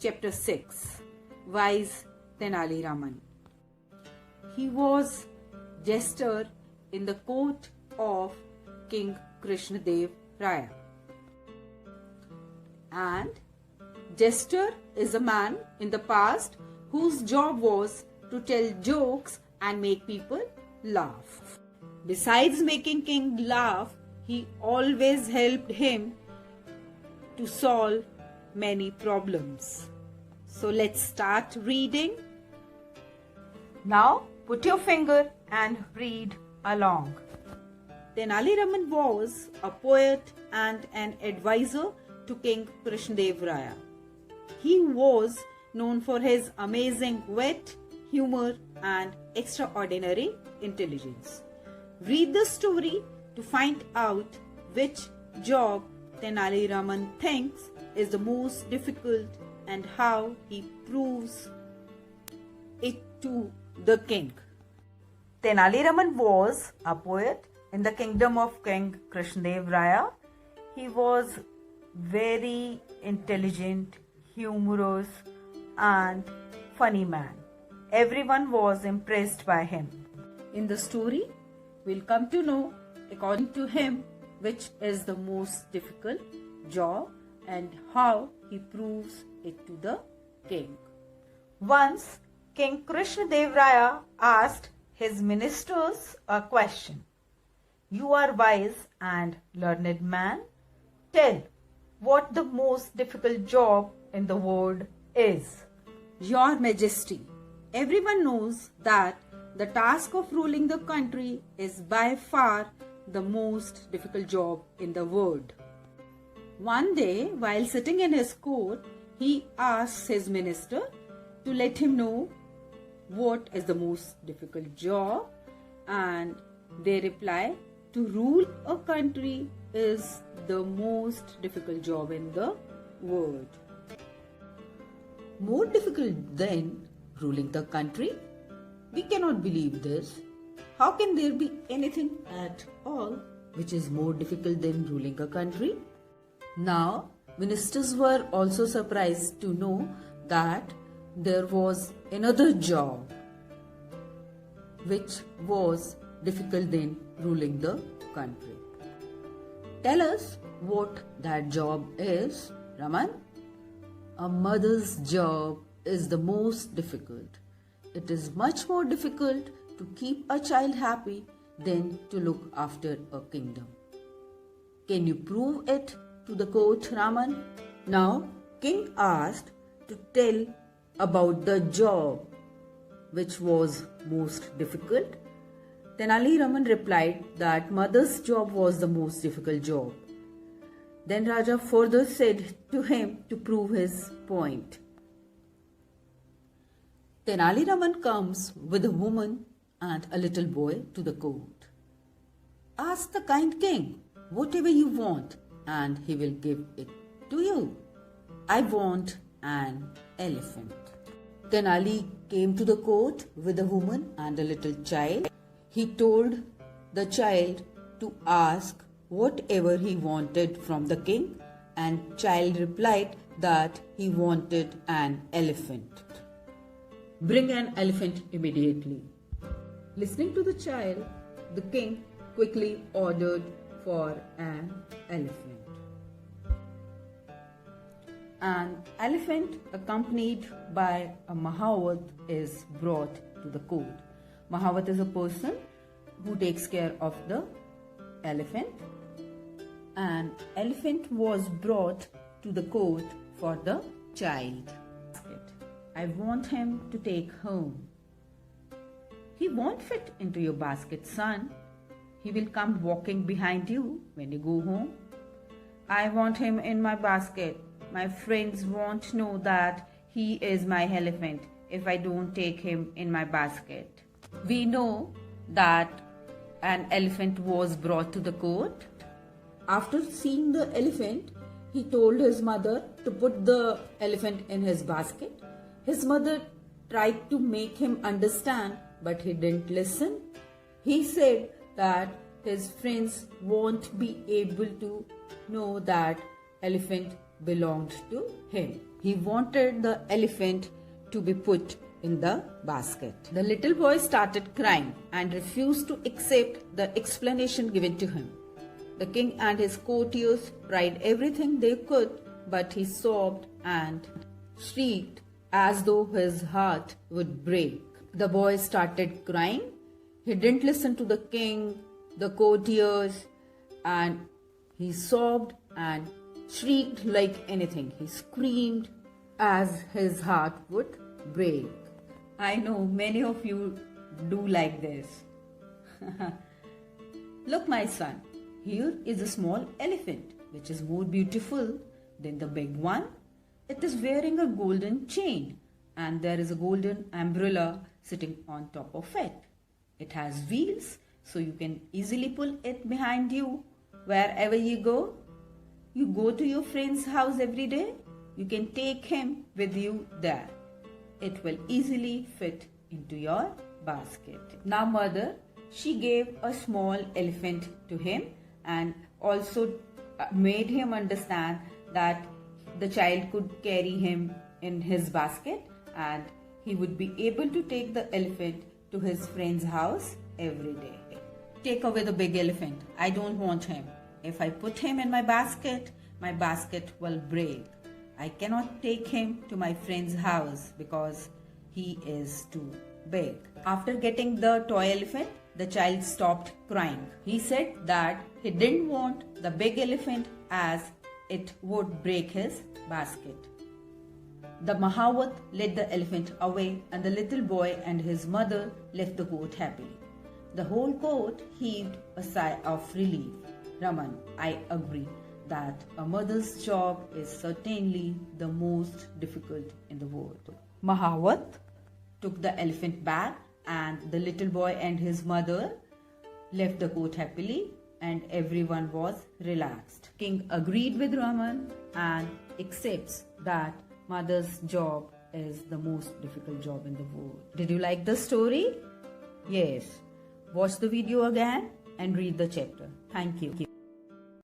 chapter 6. Wise Tenali Raman. He was jester in the court of King Krishnadev Raya. And jester is a man in the past whose job was to tell jokes and make people laugh. Besides making king laugh, he always helped him to solve many problems. So let's start reading. Now put your finger and read along. Tenali Raman was a poet and an advisor to King Krishnadev Raya. He was known for his amazing wit, humor and extraordinary intelligence. Read the story to find out which job Tenali Raman thinks is the most difficult and how he proves it to the king. Tenali Raman was a poet in the kingdom of King Krishnadev Raya. He was very intelligent, humorous and funny man. Everyone was impressed by him. In the story, we'll come to know, according to him, which is the most difficult job and how he proves it to the king. Once, King Krishnadev Raya asked his ministers a question. You are wise and learned man. Tell what the most difficult job in the world is. Your Majesty, everyone knows that the task of ruling the country is by far the most difficult job in the world. One day, while sitting in his court, he asks his minister to let him know what is the most difficult job, and they reply, to rule a country is the most difficult job in the world. More difficult than ruling the country? We cannot believe this. How can there be anything at all which is more difficult than ruling a country? Now, ministers were also surprised to know that there was another job which was difficult than ruling the country. Tell us what that job is, Raman. A mother's job is the most difficult. It is much more difficult to keep a child happy than to look after a kingdom. Can you prove it to the court, Raman? Now, king asked to tell about the job which was most difficult. Tenali Raman replied that mother's job was the most difficult job. Then Raja further said to him to prove his point. Tenali Raman comes with a woman and a little boy to the court. Ask the kind king whatever you want and he will give it to you. I want an elephant. Tenali came to the court with a woman and a little child. He told the child to ask whatever he wanted from the king, and child replied that he wanted an elephant. Bring an elephant immediately. Listening to the child, the king quickly ordered for an elephant. An elephant accompanied by a Mahavat is brought to the court. Mahavat is a person who takes care of the elephant. An elephant was brought to the court for the child. I want him to take home. He won't fit into your basket, son. He will come walking behind you when you go home. I want him in my basket. My friends won't know that he is my elephant if I don't take him in my basket. We know that an elephant was brought to the court. After seeing the elephant, he told his mother to put the elephant in his basket. His mother tried to make him understand, but he didn't listen. He said that his friends won't be able to know that elephant belonged to him. He wanted the elephant to be put in the basket. The little boy started crying and refused to accept the explanation given to him. The king and his courtiers tried everything they could, but he sobbed and shrieked as though his heart would break. The boy started crying. He didn't listen to the king, the courtiers, and he sobbed and shrieked like anything. He screamed as his heart would break. I know many of you do like this. Look, my son, here is a small elephant which is more beautiful than the big one. It is wearing a golden chain and there is a golden umbrella sitting on top of it. It has wheels so you can easily pull it behind you wherever you go. You go to your friend's house every day, you can take him with you there. It will easily fit into your basket. Now mother, she gave a small elephant to him and also made him understand that the child could carry him in his basket and he would be able to take the elephant to his friend's house every day. Take away the big elephant. I don't want him. If I put him in my basket will break. I cannot take him to my friend's house because he is too big. After getting the toy elephant, the child stopped crying. He said that he didn't want the big elephant as it would break his basket. The Mahawat led the elephant away and the little boy and his mother left the court happily. The whole court heaved a sigh of relief. Raman, I agree that a mother's job is certainly the most difficult in the world. Mahawat took the elephant back and the little boy and his mother left the court happily and everyone was relaxed. King agreed with Raman and accepts that mother's job is the most difficult job in the world. Did you like the story? Yes. Watch the video again and read the chapter. Thank you.